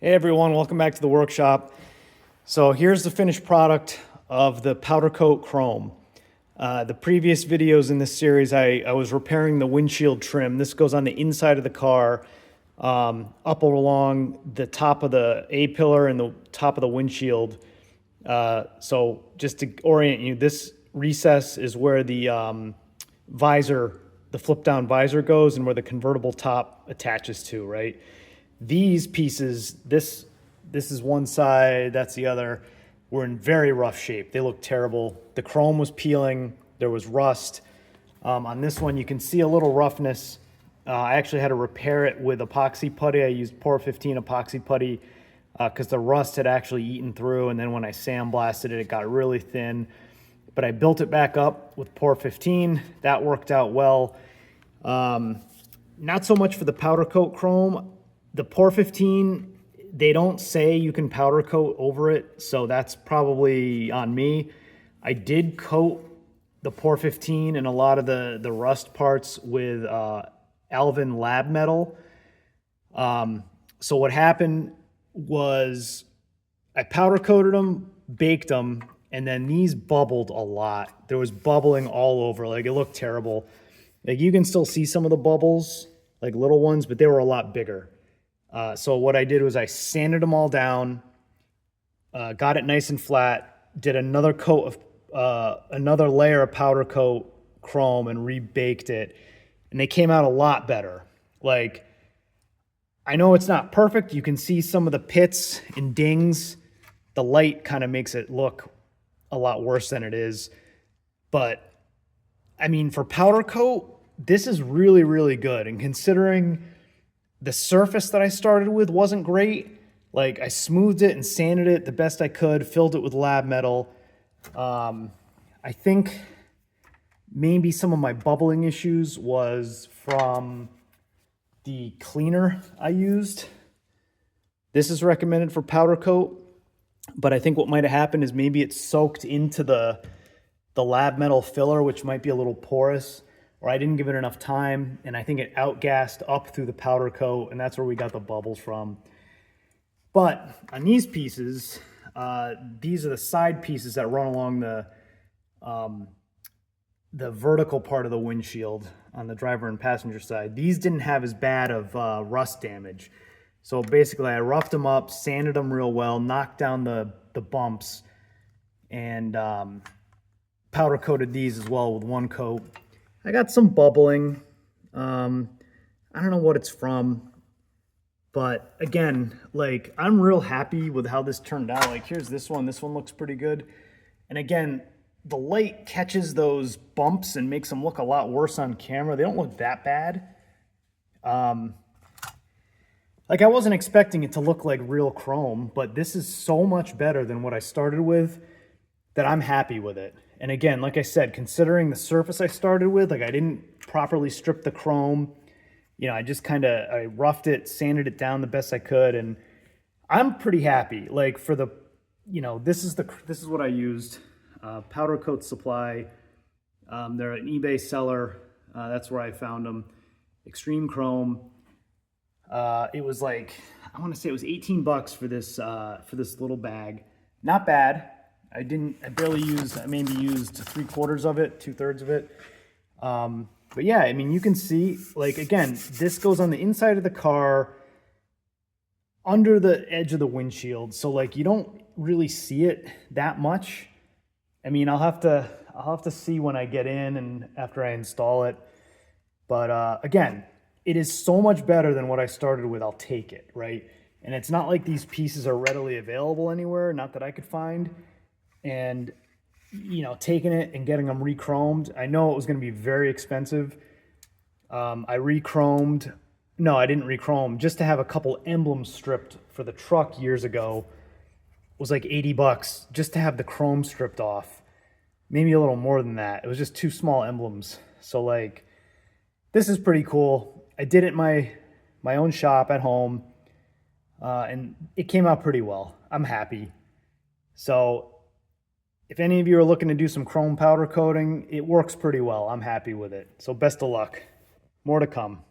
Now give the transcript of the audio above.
Hey everyone, welcome back to the workshop. So here's the finished product of the powder coat chrome. The previous videos in this series, I was repairing the windshield trim. This goes on the inside of the car, up along the top of the A-pillar and the top of the windshield. So just to orient you, this recess is where the visor, the flip down visor goes and where the convertible top attaches to, right? These pieces, this is one side, that's the other, were in very rough shape. They look terrible. The chrome was peeling, there was rust. On this one, you can see a little roughness. I actually had to repair it with epoxy putty. I used Por 15 epoxy putty because the rust had actually eaten through, and then when I sandblasted it, it got really thin. But I built it back up with Por 15. That worked out well. Not so much for the powder coat chrome. The Por 15, they don't say you can powder coat over it, so that's probably on me. I did coat the Por 15 and a lot of the rust parts with Alvin Lab Metal. So what happened was I powder coated them, baked them, and then these bubbled a lot. There was bubbling all over, like it looked terrible. Like you can still see some of the bubbles, like little ones, but they were a lot bigger. So what I did was I sanded them all down, got it nice and flat, did another coat of, another layer of powder coat chrome and rebaked it. And they came out a lot better. Like, I know it's not perfect. You can see some of the pits and dings. The light kind of makes it look a lot worse than it is. But I mean, for powder coat, this is really, really good. And considering the surface that I started with wasn't great, like I smoothed it and sanded it the best I could, filled it with lab metal. I think maybe some of my bubbling issues was from the cleaner I used. This is recommended for powder coat, but I think what might have happened is maybe it soaked into the lab metal filler, which might be a little porous, or I didn't give it enough time, and I think it outgassed up through the powder coat, and that's where we got the bubbles from. But on these pieces, these are the side pieces that run along the vertical part of the windshield on the driver and passenger side. These didn't have as bad of rust damage. So basically I roughed them up, sanded them real well, knocked down the bumps, and powder coated these as well with one coat. I got some bubbling. I don't know what it's from, but again, like I'm real happy with how this turned out. Like here's this one. This one looks pretty good. And again, the light catches those bumps and makes them look a lot worse on camera. They don't look that bad. Like I wasn't expecting it to look like real chrome, but this is so much better than what I started with that I'm happy with it. And again, like I said, considering the surface I started with, like I didn't properly strip the chrome. You know, I just I roughed it, sanded it down the best I could, and I'm pretty happy. Like for the, you know, this is what I used. Powder Coat Supply. They're an eBay seller. That's where I found them. Extreme Chrome. It was like, I want to say it was 18 bucks for this little bag. Not bad. I barely used, I maybe used 3/4 of it, 2/3 of it. But yeah, I mean, you can see, like, again, this goes on the inside of the car under the edge of the windshield. So like, you don't really see it that much. I mean, I'll have to see when I get in and after I install it. But again, it is so much better than what I started with. I'll take it, right? And it's not like these pieces are readily available anywhere, not that I could find. And, you know, taking it and getting them re-chromed, I know it was going to be very expensive. I re-chromed, no, I didn't re-chrome, just to have a couple emblems stripped for the truck years ago was like 80 bucks just to have the chrome stripped off. Maybe a little more than that. It was just two small emblems. So like, this is pretty cool. I did it in my own shop at home, and it came out pretty well. I'm happy. So if any of you are looking to do some chrome powder coating, it works pretty well. I'm happy with it. So best of luck. More to come.